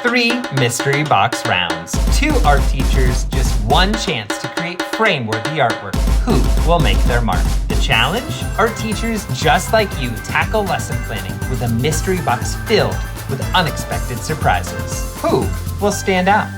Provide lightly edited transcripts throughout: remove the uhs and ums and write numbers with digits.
3 mystery box rounds. 2 art teachers, just one chance to create frame-worthy artwork. Who will make their mark? The challenge? Art teachers just like you tackle lesson planning with a mystery box filled with unexpected surprises. Who will stand out?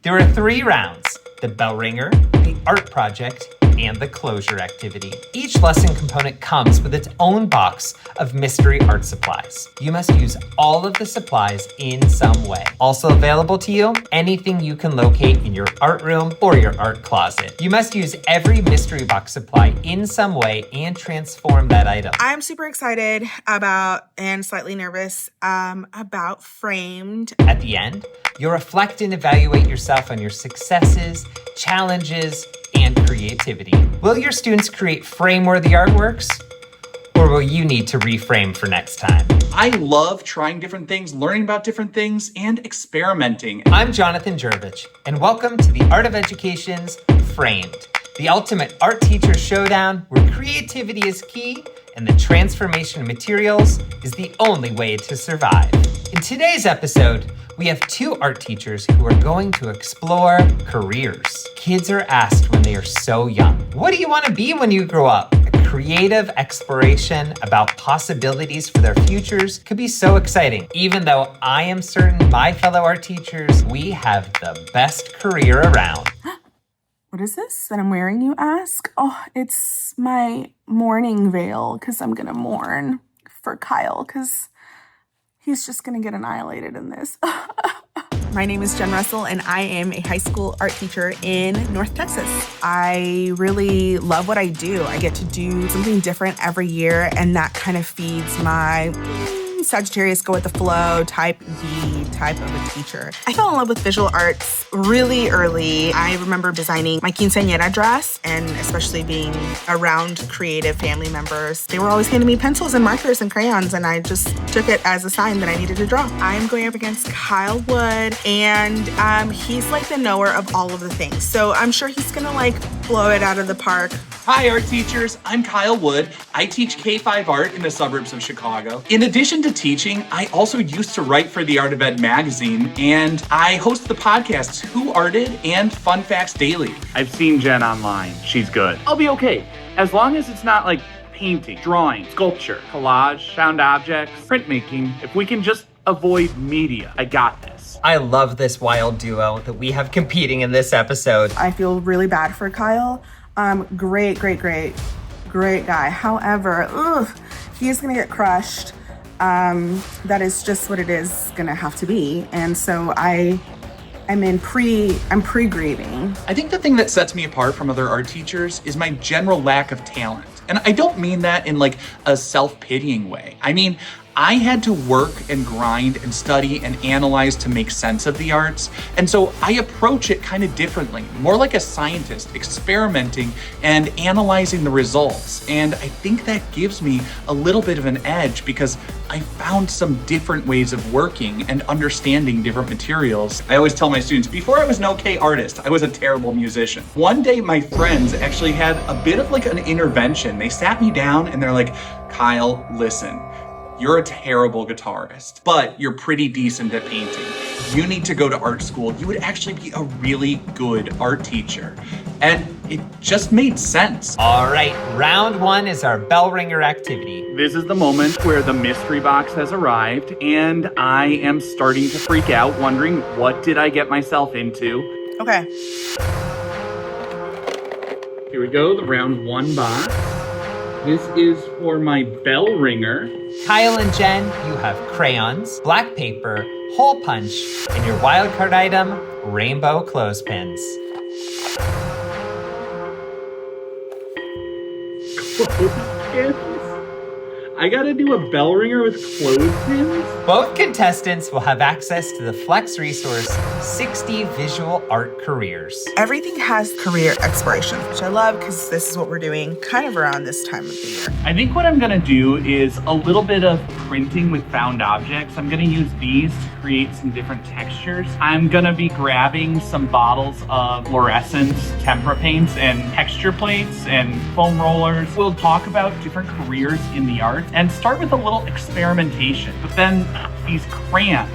There are 3 rounds: the Bellringer, the art project, and the closure activity. Each lesson component comes with its own box of mystery art supplies. You must use all of the supplies in some way. Also available to you, anything you can locate in your art room or your art closet. You must use every mystery box supply in some way and transform that item. I'm super excited about and slightly nervous about Framed. At the end, you'll reflect and evaluate yourself on your successes, challenges, and creativity. Will your students create frame-worthy artworks, or will you need to reframe for next time? I love trying different things, learning about different things, and experimenting. I'm Jonathan Jervich, and welcome to the Art of Education's Framed, the ultimate art teacher showdown where creativity is key and the transformation of materials is the only way to survive. In today's episode, we have 2 art teachers who are going to explore careers. Kids are asked when they are so young, what do you want to be when you grow up? A creative exploration about possibilities for their futures could be so exciting. Even though I am certain my fellow art teachers, we have the best career around. What is this that I'm wearing, you ask? Oh, it's my mourning veil because I'm going to mourn for Kyle because he's just going to get annihilated in this. My name is Jenn Russell, and I am a high school art teacher in North Texas. I really love what I do. I get to do something different every year, and that kind of feeds my Sagittarius go with the flow, type B type of a teacher. I fell in love with visual arts really early. I remember designing my quinceañera dress, and especially being around creative family members. They were always handing me pencils and markers and crayons, and I just took it as a sign that I needed to draw. I'm going up against Kyle Wood, and he's like the knower of all of the things. So I'm sure he's gonna like blow it out of the park. Hi, art teachers. I'm Kyle Wood. I teach K-12 art in the suburbs of Chicago. In addition to teaching, I also used to write for the Art of Ed magazine, and I host the podcasts Who Arted and Fun Facts Daily. I've seen Jen online. She's good. I'll be okay, as long as it's not like painting, drawing, sculpture, collage, found objects, printmaking. If we can just avoid media, I got this. I love this wild duo that we have competing in this episode. I feel really bad for Kyle. Great guy. However, he is gonna get crushed. That is just what it is gonna have to be. And so I'm pre-grieving. I think the thing that sets me apart from other art teachers is my general lack of talent. And I don't mean that in like a self-pitying way. I mean, I had to work and grind and study and analyze to make sense of the arts. And so I approach it kind of differently, more like a scientist, experimenting and analyzing the results. And I think that gives me a little bit of an edge because I found some different ways of working and understanding different materials. I always tell my students, before I was an okay artist, I was a terrible musician. One day my friends actually had a bit of like an intervention. They sat me down and they're like, Kyle, listen. You're a terrible guitarist, but you're pretty decent at painting. You need to go to art school. You would actually be a really good art teacher. And it just made sense. All right, round 1 is our Bellringer activity. This is the moment where the mystery box has arrived, and I am starting to freak out, wondering what did I get myself into? Okay. Here we go, the round 1 box. This is for my Bellringer. Kyle and Jen, you have crayons, black paper, hole punch, and your wildcard item, rainbow clothespins. I gotta do a Bellringer with clothespins? Both contestants will have access to the Flex resource 60 Visual Art Careers. Everything has career exploration, which I love because this is what we're doing kind of around this time of the year. I think what I'm gonna do is a little bit of printing with found objects. I'm gonna use these to create some different textures. I'm gonna be grabbing some bottles of fluorescence tempera paints and texture plates and foam rollers. We'll talk about different careers in the arts and start with a little experimentation. But then these crayons,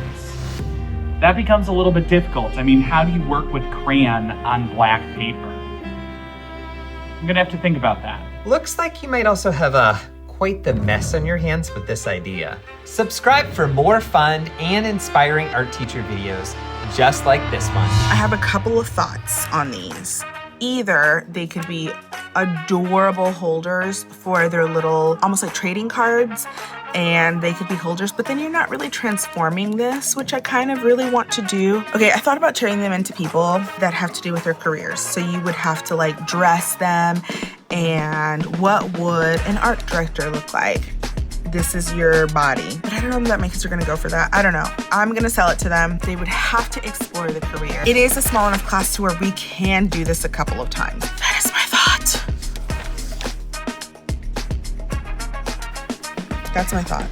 that becomes a little bit difficult. I mean, how do you work with crayon on black paper? I'm gonna have to think about that. Looks like you might also have quite the mess on your hands with this idea. Subscribe for more fun and inspiring art teacher videos just like this one. I have a couple of thoughts on these. Either they could be adorable holders for their little, almost like trading cards, and they could be holders, but then you're not really transforming this, which I kind of really want to do. Okay, I thought about turning them into people that have to do with their careers. So you would have to like dress them, and what would an art director look like? This is your body. But I don't know if that my kids are gonna go for that. I don't know. I'm gonna sell it to them. They would have to explore the career. It is a small enough class to where we can do this a couple of times. That is my thought. That's my thought.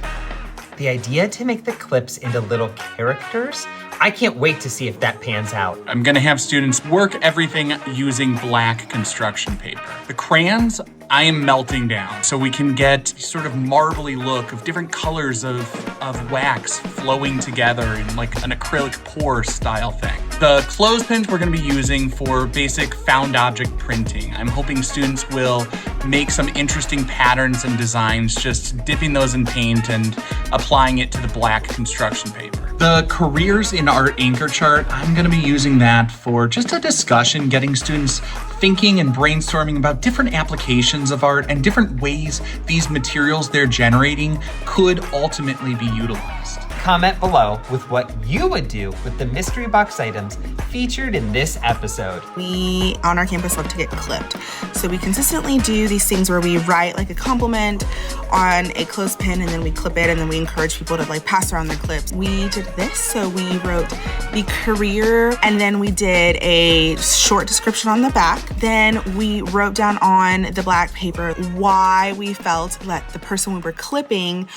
The idea to make the clips into little characters, I can't wait to see if that pans out. I'm gonna have students work everything using black construction paper. The crayons, I am melting down so we can get sort of marbly look of different colors of wax flowing together in like an acrylic pour style thing. The clothespins we're gonna be using for basic found object printing. I'm hoping students will make some interesting patterns and designs, just dipping those in paint and applying it to the black construction paper. The careers in our anchor chart, I'm gonna be using that for just a discussion, getting students thinking and brainstorming about different applications of art and different ways these materials they're generating could ultimately be utilized. Comment below with what you would do with the mystery box items featured in this episode. We on our campus love to get clipped. So we consistently do these things where we write like a compliment on a clothespin and then we clip it and then we encourage people to like pass around their clips. We did this, so we wrote the career and then we did a short description on the back. Then we wrote down on the black paper why we felt that the person we were clipping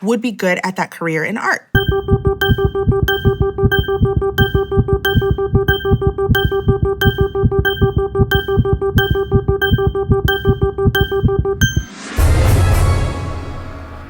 would be good at that career in art.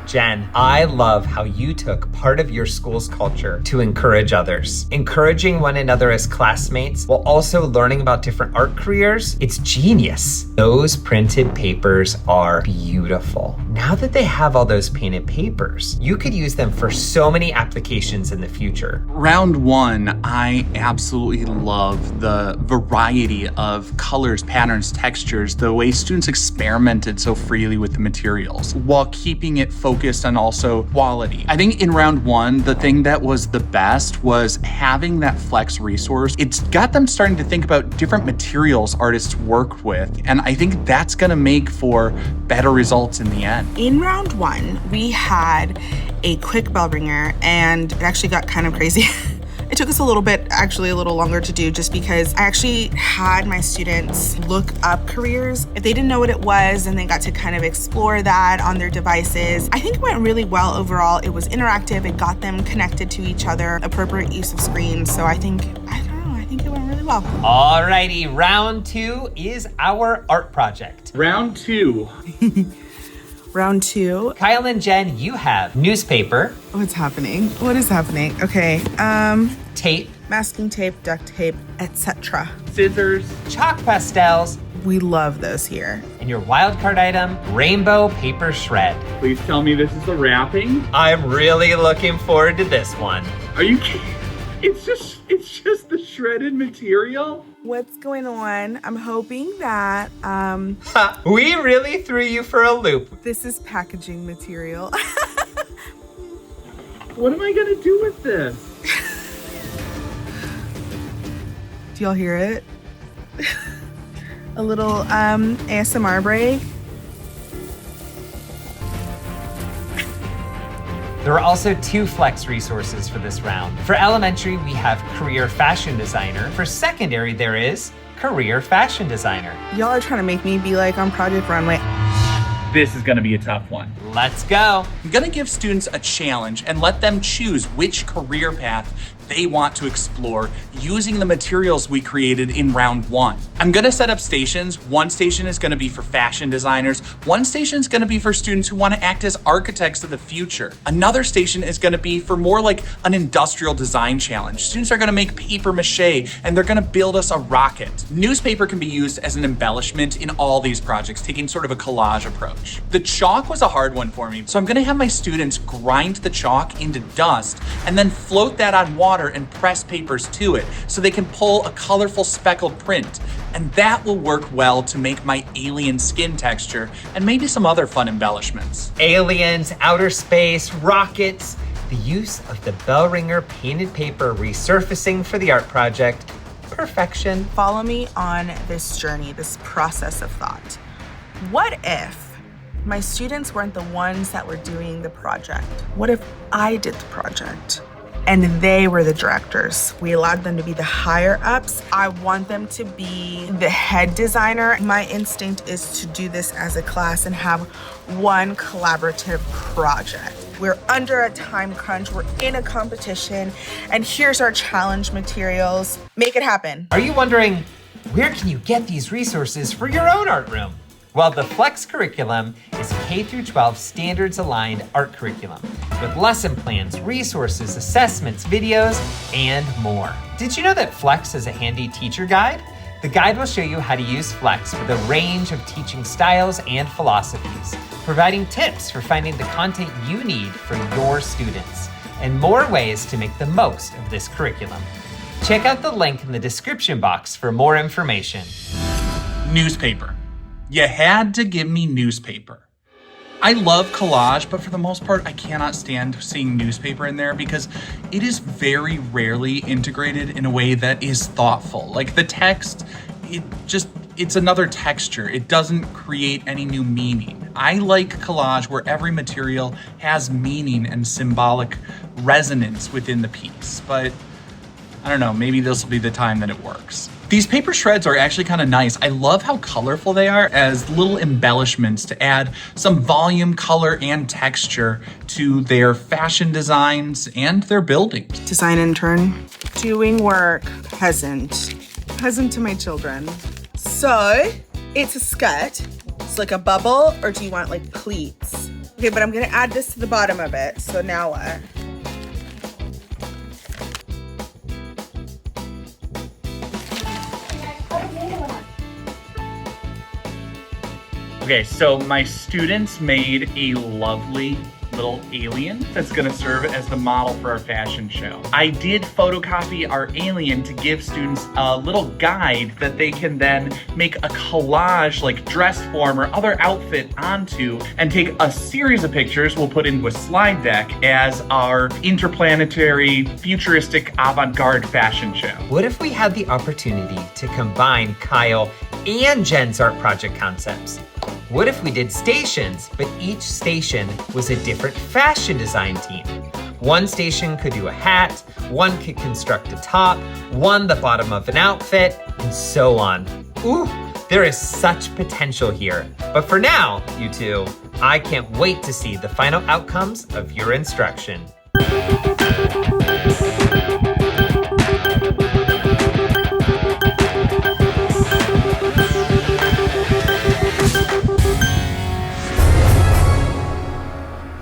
Jen, I love how you took part of your school's culture to encourage others. Encouraging one another as classmates while also learning about different art careers, it's genius. Those printed papers are beautiful. Now that they have all those painted papers, you could use them for so many applications in the future. Round one, I absolutely love the variety of colors, patterns, textures, the way students experimented so freely with the materials while keeping it focused on also quality. I think in round one, the thing that was the best was having that Flex resource. It's got them starting to think about different materials artists work with, and I think that's gonna make for better results in the end. In round one, we had a quick Bellringer and it actually got kind of crazy. It took us a little bit, actually a little longer to do just because I actually had my students look up careers. If they didn't know what it was, and they got to kind of explore that on their devices. I think it went really well overall. It was interactive, it got them connected to each other, appropriate use of screens. So I think it went really well. Alrighty, round two is our art project. Round two. Round two. Kyle and Jen, you have newspaper, What's happening? What is happening? Okay, tape, masking tape, duct tape, etc. Scissors. chalk pastels, We love those here. and your wildcard item, rainbow paper shred. Please tell me this is the wrapping. I'm really looking forward to this one. Are you kidding? It's just the shredded material? What's going on? I'm hoping that Ha, we really threw you for a loop. this is packaging material. What am I gonna do with this? Do y'all hear it? A little ASMR break. There are also 2 flex resources for this round. For elementary, we have Career Fashion Designer. For secondary, there is Career Fashion Designer. Y'all are trying to make me be like on Project Runway. This is gonna be a tough one. Let's go. I'm gonna give students a challenge and let them choose which career path they want to explore using the materials we created in round 1. I'm gonna set up stations. One station is gonna be for fashion designers. One station is gonna be for students who wanna act as architects of the future. Another station is gonna be for more like an industrial design challenge. Students are gonna make paper mache and they're gonna build us a rocket. Newspaper can be used as an embellishment in all these projects, taking sort of a collage approach. The chalk was a hard one for me, so I'm gonna have my students grind the chalk into dust and then float that on water and press papers to it so they can pull a colorful speckled print. And that will work well to make my alien skin texture and maybe some other fun embellishments. Aliens, outer space, rockets. The use of the Bellringer painted paper resurfacing for the art project. Perfection. Follow me on this journey, this process of thought. What if my students weren't the ones that were doing the project? What if I did the project and they were the directors? We allowed them to be the higher ups. I want them to be the head designer. My instinct is to do this as a class and have one collaborative project. We're under a time crunch, we're in a competition, and here's our challenge materials. Make it happen. Are you wondering, where can you get these resources for your own art room? Well, the Flex curriculum is K-12 standards-aligned art curriculum with lesson plans, resources, assessments, videos, and more. Did you know that Flex is a handy teacher guide? The guide will show you how to use Flex with a range of teaching styles and philosophies, providing tips for finding the content you need for your students, and more ways to make the most of this curriculum. Check out the link in the description box for more information. Newspaper. You had to give me newspaper. I love collage, but for the most part, I cannot stand seeing newspaper in there because it is very rarely integrated in a way that is thoughtful. Like the text, it's another texture. It doesn't create any new meaning. I like collage where every material has meaning and symbolic resonance within the piece, but I don't know, maybe this will be the time that it works. These paper shreds are actually kind of nice. I love how colorful they are as little embellishments to add some volume, color, and texture to their fashion designs and their buildings. Design intern, doing work, peasant to my children. So it's a skirt. It's like a bubble, or do you want like pleats? Okay, but I'm gonna add this to the bottom of it. So now what? Okay, so my students made a lovely little alien that's gonna serve as the model for our fashion show. I did photocopy our alien to give students a little guide that they can then make a collage like dress form or other outfit onto and take a series of pictures we'll put into a slide deck as our interplanetary futuristic avant-garde fashion show. What if we had the opportunity to combine Kyle and Jenn's art project concepts? What if we did stations, but each station was a different fashion design team? One station could do a hat, one could construct a top, one the bottom of an outfit, and so on. Ooh, there is such potential here. But for now, you two, I can't wait to see the final outcomes of your instruction.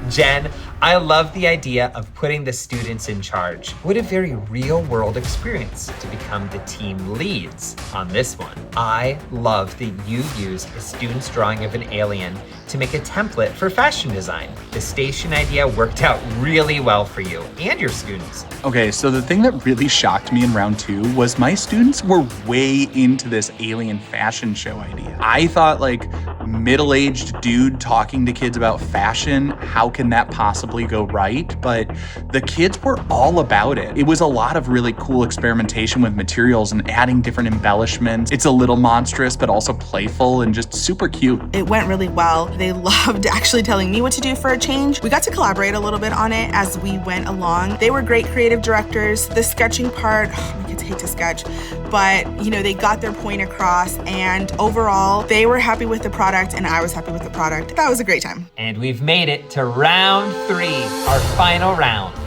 Jenn, I love the idea of putting the students in charge. What a very real world experience to become the team leads on this one. I love that you used a student's drawing of an alien to make a template for fashion design. The station idea worked out really well for you and your students. Okay, so the thing that really shocked me in round 2 was my students were way into this alien fashion show idea. I thought like middle-aged dude talking to kids about fashion, how can that possibly go right? But the kids were all about it. It was a lot of really cool experimentation with materials and adding different embellishments. It's a little monstrous, but also playful and just super cute. It went really well. They loved actually telling me what to do for a change. We got to collaborate a little bit on it as we went along. They were great creative directors. The sketching part, my kids hate to sketch, but they got their point across, and overall, they were happy with the product and I was happy with the product. That was a great time. And we've made it to round 3, our final round.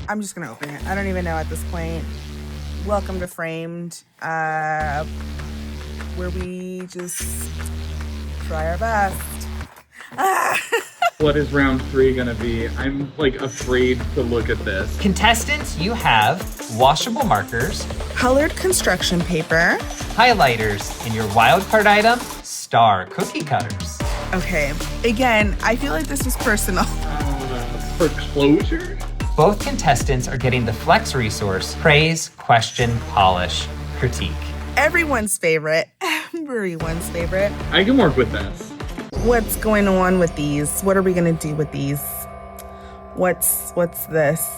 I'm just gonna open it. I don't even know at this point. Welcome to Framed, where we just try our best. What is round 3 gonna be? I'm afraid to look at this. Contestants, you have washable markers, Colored construction paper. highlighters, and your wild card item, star cookie cutters. Okay, again, I feel like this is personal. For closure? Both contestants are getting the Flex resource, praise, question, polish, critique. Everyone's favorite, everyone's favorite. I can work with this. What's going on with these? What are we gonna do with these? What's this?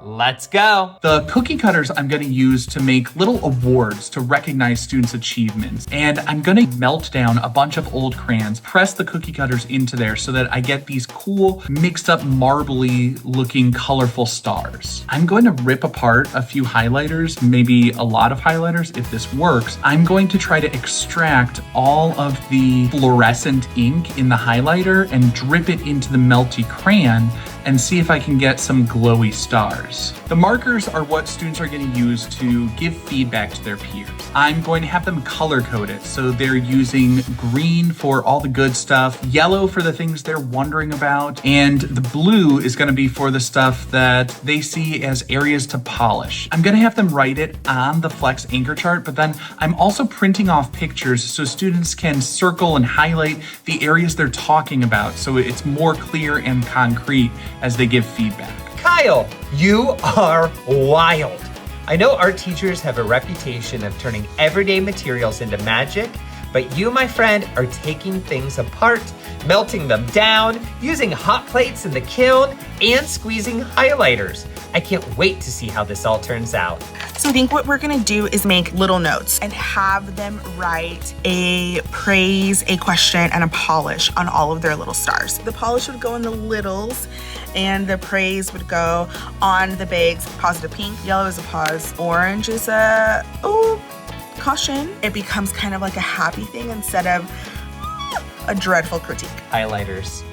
Let's go. The cookie cutters I'm going to use to make little awards to recognize students' achievements. And I'm going to melt down a bunch of old crayons, press the cookie cutters into there so that I get these cool, mixed up, marbly looking, colorful stars. I'm going to rip apart a few highlighters, maybe a lot of highlighters if this works. I'm going to try to extract all of the fluorescent ink in the highlighter and drip it into the melty crayon and see if I can get some glowy stars. The markers are what students are going to use to give feedback to their peers. I'm going to have them color code it, so they're using green for all the good stuff, yellow for the things they're wondering about, and the blue is going to be for the stuff that they see as areas to polish. I'm going to have them write it on the Flex anchor chart, but then I'm also printing off pictures so students can circle and highlight the areas they're talking about so it's more clear and concrete as they give feedback. Kyle, you are wild. I know art teachers have a reputation of turning everyday materials into magic, but you, my friend, are taking things apart, melting them down, using hot plates in the kiln, and squeezing highlighters. I can't wait to see how this all turns out. So I think what we're gonna do is make little notes and have them write a praise, a question, and a polish on all of their little stars. The polish would go in the littles and the praise would go on the bigs. Positive pink, yellow is a pause, orange is a, caution. It becomes kind of like a happy thing instead of a dreadful critique. Highlighters,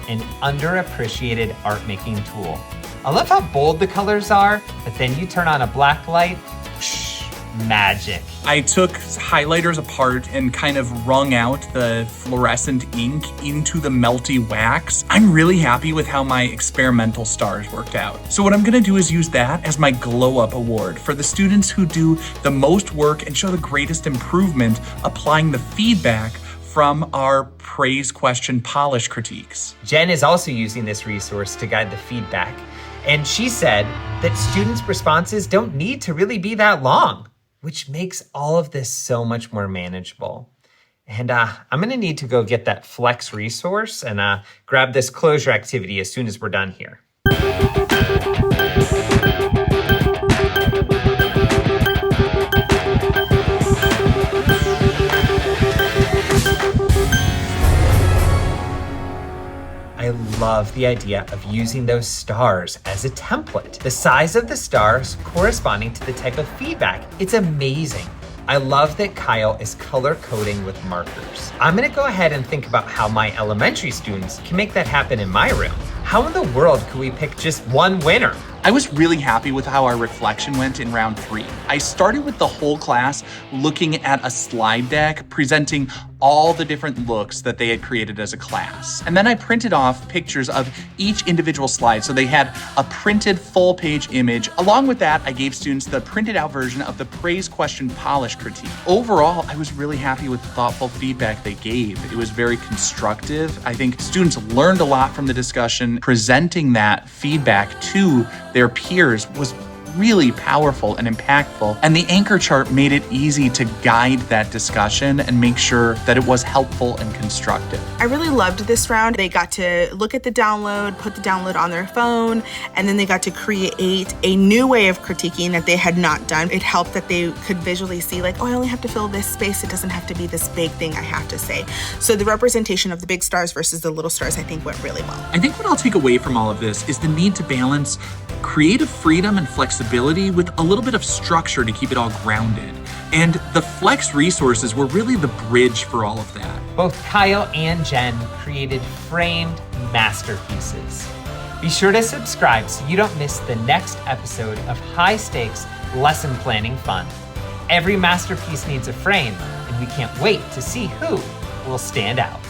an underappreciated art making tool. I love how bold the colors are, but then you turn on a black light, whoosh, magic. I took highlighters apart and kind of wrung out the fluorescent ink into the melty wax. I'm really happy with how my experimental stars worked out. So what I'm gonna do is use that as my glow up award for the students who do the most work and show the greatest improvement applying the feedback from our praise, question, polish critiques. Jenn is also using this resource to guide the feedback. And she said that students' responses don't need to really be that long, which makes all of this so much more manageable. And I'm gonna need to go get that Flex resource and grab this closure activity as soon as we're done here. I love the idea of using those stars as a template. The size of the stars corresponding to the type of feedback. It's amazing. I love that Kyle is color coding with markers. I'm gonna go ahead and think about how my elementary students can make that happen in my room. How in the world could we pick just one winner? I was really happy with how our reflection went in round 3. I started with the whole class looking at a slide deck presenting all the different looks that they had created as a class. And then I printed off pictures of each individual slide so they had a printed full page image. Along with that, I gave students the printed out version of the praise, question, polish critique. Overall, I was really happy with the thoughtful feedback they gave. It was very constructive. I think students learned a lot from the discussion. Presenting that feedback to their peers was really powerful and impactful. And the anchor chart made it easy to guide that discussion and make sure that it was helpful and constructive. I really loved this round. They got to look at the download, put the download on their phone, and then they got to create a new way of critiquing that they had not done. It helped that they could visually see like, oh, I only have to fill this space. It doesn't have to be this big thing I have to say. So the representation of the big stars versus the little stars, I think, went really well. I think what I'll take away from all of this is the need to balance creative freedom and flexibility with a little bit of structure to keep it all grounded. And the Flex resources were really the bridge for all of that. Both Kyle and Jenn created framed masterpieces. Be sure to subscribe so you don't miss the next episode of high stakes lesson planning fun. Every masterpiece needs a frame, and we can't wait to see who will stand out.